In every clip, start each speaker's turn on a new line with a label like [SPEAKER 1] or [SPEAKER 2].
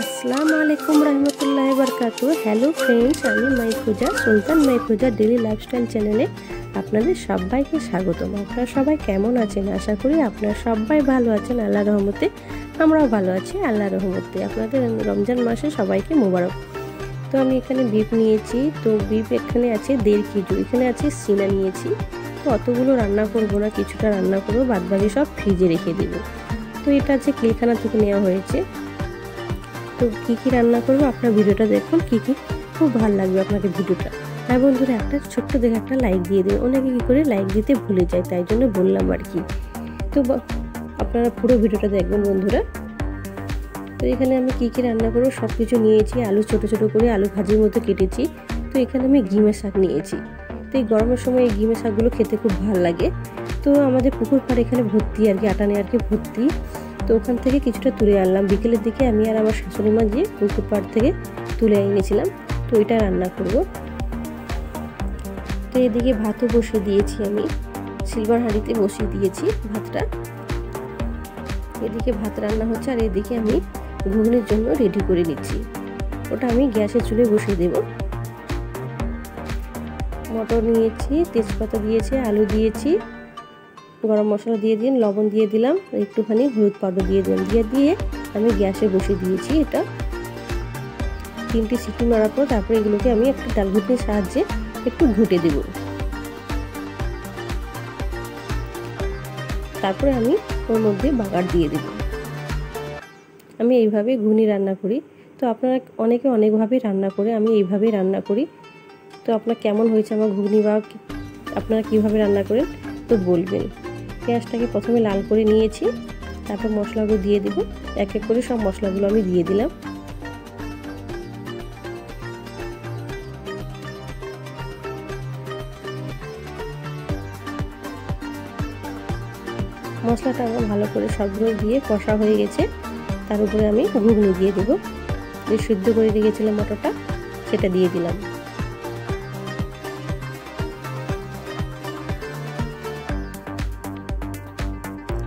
[SPEAKER 1] আসসালামু আলাইকুম রহমতুল্লাহি বারাকাতুহু। হ্যালো ফ্রেন্ডস, আমি মাইফুজা, সুলতান মাইফুজা ডেইলি লাইফস্টাইল চ্যানেলে আপনাদের সবাইকে স্বাগতম। আপনারা সবাই কেমন আছেন? আশা করি আপনারা সবাই ভালো আছেন আল্লাহর রহমতে। আমরাও ভালো আছি আল্লাহর রহমতে। আপনাদের রমজান মাসে সবাইকে মোবারক। তো আমি এখানে বিফ নিয়েছি, তো বিফ এখানে আছে 1.5 কেজি, এখানে আছে সিনা নিয়েছি। তো অতগুলো রান্না করব না, কিছুটা রান্না করবো, বাদবাকি সব ফ্রিজে রেখে দেব। তো এটা আছে কিলখানা থেকে নেওয়া হয়েছে। তো কী কী রান্না করবো আপনার ভিডিওটা দেখুন, কী কী খুব ভালো লাগবে আপনাকে ভিডিওটা। হ্যাঁ বন্ধুরা, একটা ছোট্ট দেখে একটা লাইক দিয়ে দিন। অনেকে কী করে লাইক দিতে ভুলে যায়, তাই জন্য বললাম আর কি। তো আপনারা পুরো ভিডিওটা দেখবেন বন্ধুরা। তো এখানে আমি কী কী রান্না করবো সব কিছু নিয়েছি। আলু ছোটো ছোটো করে আলু ভাজির মতো কেটেছি। তো এখানে আমি গিমের শাক নিয়েছি। তো এই গরমের সময় এই গিমের শাকগুলো খেতে খুব ভালো লাগে। তো আমাদের পুকুর পাড় এখানে ভর্তি আর কি, আটানে আর কি ভর্তি। তো ওখান থেকে কিছুটা তুলে আনলাম। বিকেলের দিকে আমি আর আমার শাশুড়ি মা যে পুকুর পাড় থেকে তুলে এনেছিলাম। তো ওইটা রান্না করব। তো এদিকে ভাতও বসিয়ে দিয়েছি, আমি সিলভার হাঁড়িতে বসিয়ে দিয়েছি ভাতটা। এদিকে ভাত রান্না হচ্ছে আর এদিকে আমি ঘুগনির জন্য রেডি করে নিচ্ছি। ওটা আমি গ্যাসের চুলে বসিয়ে দেব। মটর নিয়েছি, তেজপাতা দিয়েছি, আলু দিয়েছি, গরম মশলা দিয়ে দিন, লবণ দিয়ে দিলাম, একটুখানি হলুদ পাউডার দিয়ে দিলাম, দিয়ে আমি গ্যাসে বসিয়ে দিয়েছি। এটা 3টি সিটি মারার পর তারপরে এগুলোকে আমি একটা ডাল ঘুটনির সাহায্যে একটু ঘুটে দেব। তারপরে আমি ওর মধ্যে বাগার দিয়ে দেব। আমি এইভাবে ঘুগনি রান্না করি। তো আপনারা অনেকে অনেকভাবে রান্না করে, আমি এইভাবেই রান্না করি। তো আপনার কেমন হয়েছে আমার ঘুগনি, বা আপনারা কীভাবে রান্না করেন তো বলবেন। পেঁয়াজটাকে প্রথমে লাল করে নিয়েছি, তারপর মশলাগুলো দিয়ে দেব। এক এক করে সব মশলাগুলো আমি দিয়ে দিলাম। মশলাটা আমার ভালো করে সবগুলো দিয়ে কষা হয়ে গেছে। তার উপরে আমি ঘুগনি দিয়ে দেবো। যে সিদ্ধ করে রেখেছিলাম মটরটা, সেটা দিয়ে দিলাম।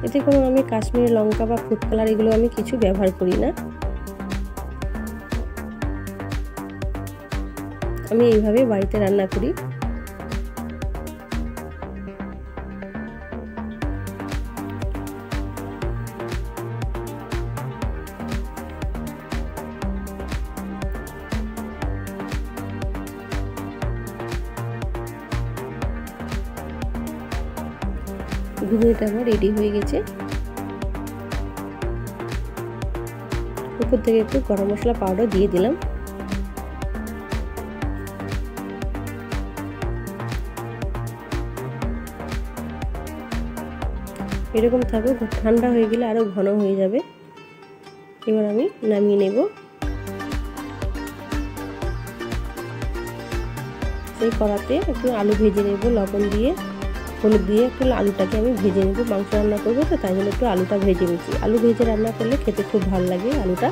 [SPEAKER 1] এতে কোনো আমি কাশ্মীরি লঙ্কা বা ফুড কালার এগুলো আমি কিছু ব্যবহার করি না। আমি এইভাবে বাড়িতে রান্না করি। ঘুগনিটা আমার রেডি হয়ে গেছে। উপর থেকে একটু গরম মশলা পাউডার দিয়ে দিলাম। এরকম থাকবে, ঠান্ডা হয়ে গেলে আরো ঘন হয়ে যাবে। এবার আমি নামিয়ে নেব। সেই কড়াতে একটু আলু ভেজে নেব, লবণ দিয়ে হলুদ দিয়ে একটু আলুটাকে আমি ভেজে নেব। মাংস রান্না করবো তো তাই জন্য একটু আলুটা ভেজে নিচ্ছি। আলু ভেজে রান্না করলে খেতে খুব ভালো লাগে আলুটা।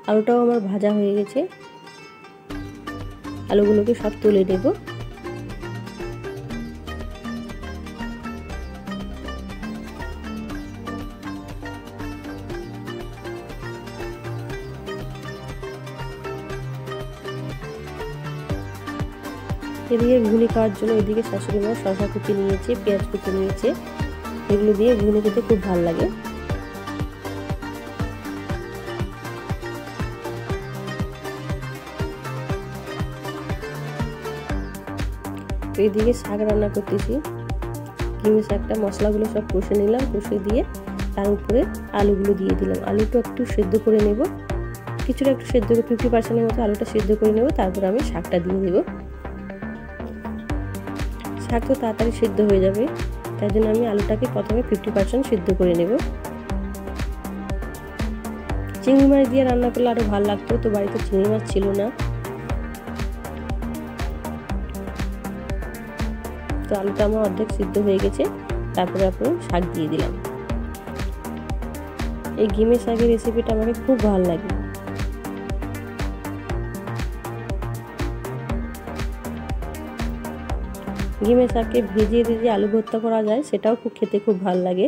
[SPEAKER 1] আলুটাও আমার ভাজা হয়ে গেছে। আলুগুলোকে সব তুলে নেব। এদিকে ঘুগনি খাওয়ার জন্য এদিকে শাশুড়ি মা শসা কুচি নিয়েছে, পেঁয়াজ কুচি নিয়েছে। এগুলো দিয়ে ঘুগনি খেতে খুব ভালো লাগে। এইদিকে শাক রান্না করতেছি। ঘিমের শাকটা মশলাগুলো সব কষে নিলাম, কষে দিয়ে তার উপরে আলুগুলো দিয়ে দিলাম। আলুটা একটু সেদ্ধ করে নেব, কিছুটা একটু সেদ্ধ করে 50% মতো আলুটা সেদ্ধ করে নেব। তারপরে আমি শাকটা দিয়ে দেবো। শাক তো তাড়াতাড়ি সেদ্ধ হয়ে যাবে, তাই জন্য আমি আলুটাকে প্রথমে 50% সেদ্ধ করে নেব। চিংড়ি মাছ দিয়ে রান্না করলে আরও ভালো লাগতো, তো বাড়িতে চিংড়ি মাছ ছিল না। তো আলুটা আমার অর্ধেক সিদ্ধ হয়ে গেছে। তারপরে আপনি শাক দিয়ে দিলাম। এই ঘিমের শাকের রেসিপিটা আমাকে খুব ভালো লাগে। ঘিমে শাককে ভিজিয়ে দিয়ে যে আলু ভর্তা করা যায় সেটাও খেতে খুব ভালো লাগে।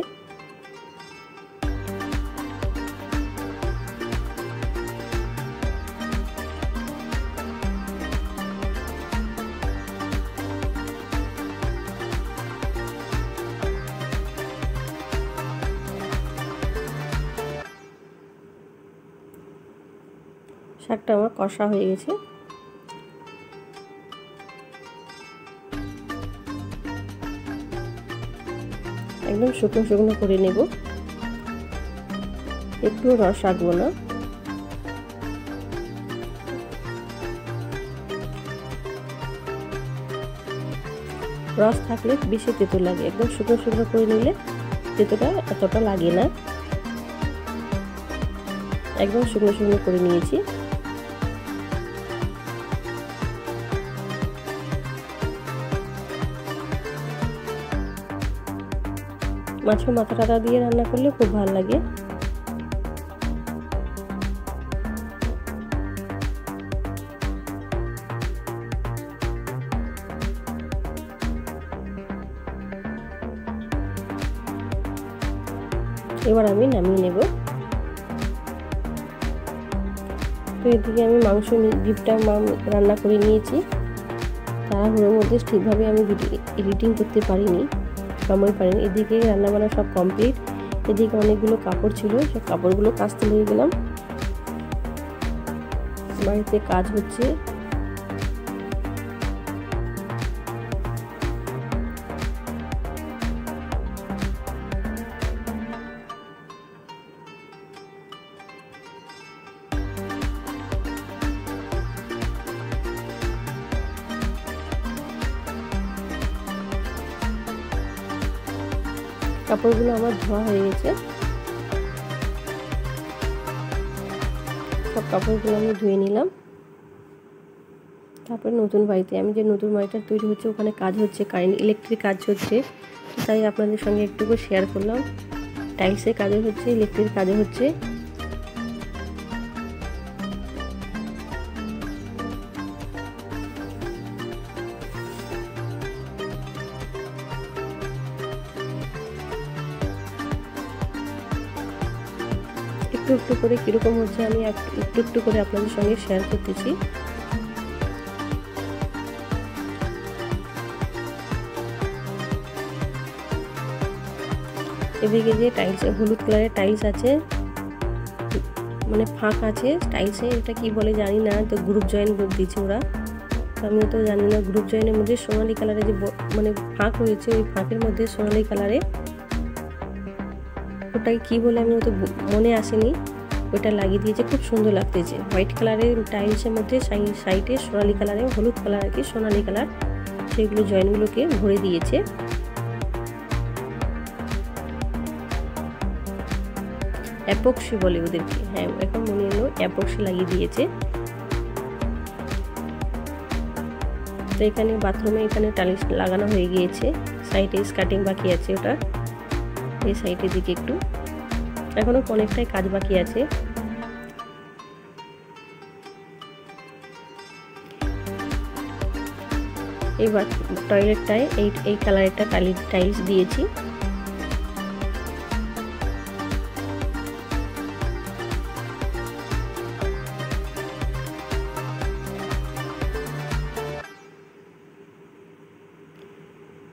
[SPEAKER 1] শাকটা আমার কষা হয়ে গেছে। একদম শুকনো শুকনো করে নেব, একটু রস রাখবো না। রস থাকলে বেশি তেতো লাগে, একদম শুকনো শুকনো করে নিলে তেতোটা এতটা লাগে না। একদম শুকনো শুকনো করে নিয়েছি। মাছের মাথা টাথা দিয়ে রান্না করলে খুব ভালো লাগে। এবার আমি নামিয়ে নেব। তো এদিকে আমি মাংস ডিপটা রান্না করে নিয়েছি। তাড়াহুড়োর মধ্যে ঠিকভাবে আমি এডিটিং করতে পারিনি, সময় পারিনি। এদিকে রান্নাবান্না সব কমপ্লিট। এদিকে অনেকগুলো কাপড় ছিল, সব কাপড়গুলো কাচতে লেগে গেলাম। বাড়িতে কাজ হচ্ছে। কাপড়গুলো আমার ধোয়া হয়ে গেছে। সব কাপড়গুলো আমি ধুয়ে নিলাম। তারপরে নতুন বাড়িতে, আমি যে নতুন বাড়িটা তৈরি হচ্ছে ওখানে কাজ হচ্ছে, কারেন্ট ইলেকট্রিক কাজ হচ্ছে, তাই আপনাদের সঙ্গে একটু শেয়ার করলাম। টাইলসের কাজে হচ্ছে, ইলেকট্রিক কাজে হচ্ছে। একটু একটু করে কীরকম হচ্ছে আমি একটু একটু করে আপনাদের সঙ্গে শেয়ার করতেছি। এদিকে যে টাইলস, হলুদ কালারের টাইলস আছে, মানে ফাঁক আছে টাইলসে, এটা কি বলে জানি না। তো গ্রুপ জয়েন করে দিয়েছে ওরা, তো আমি তো জানি না। গ্রুপ জয়েনের মধ্যে সোনালি কালারে যে মানে ফাঁক হয়েছে, ওই ফাঁকের মধ্যে সোনালি কালারে, ওটাই কি বলে আমি তো মনে আসেনি, ওইটা লাগিয়ে দিয়েছে। খুব সুন্দর লাগতেছে। হোয়াইট কালারের টাইলসের মধ্যে সাইডে সোনালি কালারে, হলুদ কালার আর কি, সোনালি কালার, সেগুলো জয়েন্টগুলোকে ভরে দিয়েছে। অ্যাপক্সি বলে ওদেরকে, হ্যাঁ এখন মনে হলো অ্যাপক্সি লাগিয়ে দিয়েছে। তো এখানে বাথরুমে এখানে টাইলস লাগানো হয়ে গিয়েছে, সাইডে স্কার্টিং বাকি আছে ওটা, এই সাইডের দিকে একটু এখনো অনেকটাই কাজ বাকি আছে। এবার টয়লেটটায় এই কালারেরটা টাইলস দিয়েছি।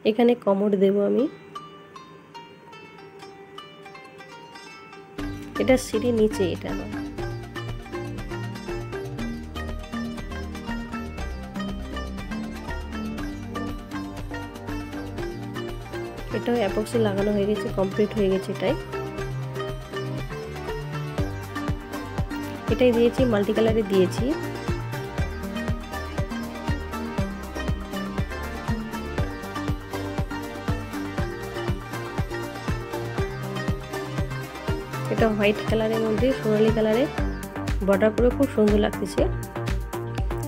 [SPEAKER 1] এখানে কমোড দেব আমি। এটা সিঁড়ির নিচে, এটা না। এটাও অ্যাপক্সি লাগানো হয়ে গেছে, কমপ্লিট হয়ে গেছে। এটাই দিয়েছি, মাল্টি কালারে দিয়েছি। এটা হোয়াইট কালারের মধ্যে সোনালি কালারে বর্ডার করে খুব সুন্দর লাগতেছে।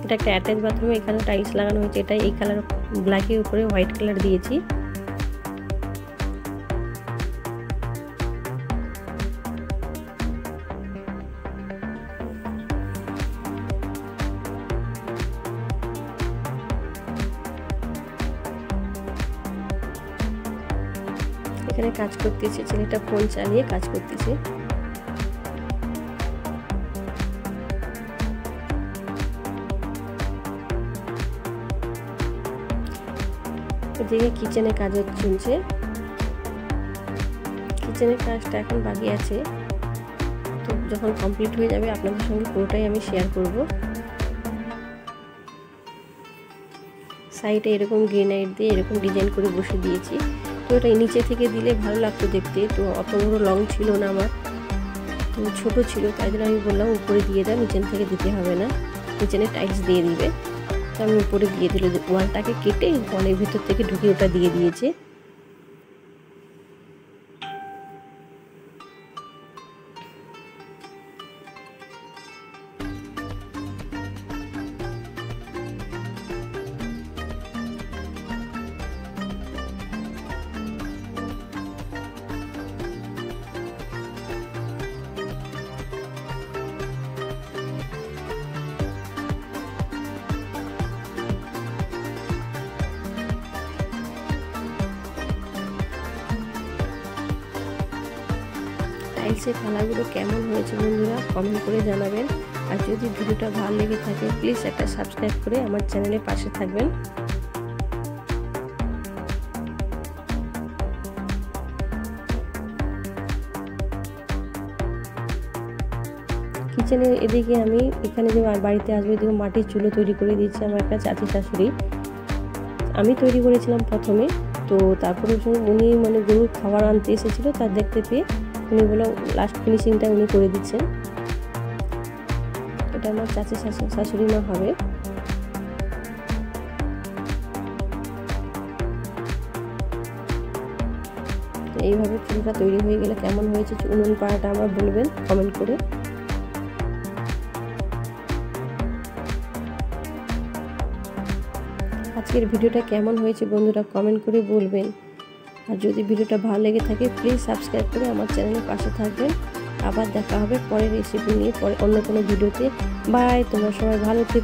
[SPEAKER 1] এটা একটা অ্যাটাচ বাথরুমে, এখানে টাইলস লাগানো হয়েছে। এটা এই কালার ব্ল্যাকের উপরে হোয়াইট কালার দিয়েছি। এখানে কাজ করতেছে, ছেলেটা ফোন চালিয়ে কাজ করতেছে। এদিকে কিচেনে কাজ চলছে। কিচেনের কাজটা এখন বাকি আছে, তো যখন কমপ্লিট হয়ে যাবে আপনাদের সঙ্গে পুরোটাই আমি শেয়ার করব। সাইডে এরকম গ্রেনাইট দিয়ে এরকম ডিজাইন করে বসে দিয়েছি। তো এটা নিচে থেকে দিলে ভালো লাগতো দেখতে, তো অত বড় লং ছিল না আমার, তো ছোট ছিল, তাই জন্য আমি বললাম উপরে দিয়ে দাও, নিচেন থেকে দিতে হবে না, নিচেনে টাইলস দিয়ে দিবে। তো আমি উপরে দিয়ে দিল, ওয়ালটাকে কেটে ওয়ালের ভিতর থেকে ঢুকে ওটা দিয়ে দিয়েছে। টাইলসের কালারগুলো কেমন হয়েছে বন্ধুরা কমেন্ট করে জানাবেন। আর যদি ভিডিওটা ভালো লেগে থাকে প্লিজ একটা সাবস্ক্রাইব করে আমার চ্যানেলের পাশে থাকবেন। কিচেনের এদিকে আমি এখানে যে বাড়িতে আসবে এদিকে মাটির চুলো তৈরি করে দিয়েছি আমার একটা চাচি শাশুড়ি। আমি তৈরি করেছিলাম প্রথমে, তো তারপরে উনি মানে গরুর খাবার আনতে এসেছিলো, তার দেখতে পেয়ে উনি বলে লাস্ট ফিনিশিংটা উনি করে দিচ্ছেন। এটা আমার চাচি শাশুড়ি মা হবে। এইভাবে চুলটা তৈরি হয়ে গেলে কেমন হয়েছে উনুন পাড়াটা আমার বলবেন কমেন্ট করে। আজকের ভিডিওটা কেমন হয়েছে বন্ধুরা কমেন্ট করে বলবেন। আর যদি ভিডিওটা ভালো লেগে থাকে প্লিজ সাবস্ক্রাইব করে আমার চ্যানেলের পাশে থাকবেন। আবার দেখা হবে পরের রেসিপি নিয়ে, পরে অন্য কোনো ভিডিওতে। বাই, তোমরা সবাই ভালো থেকো।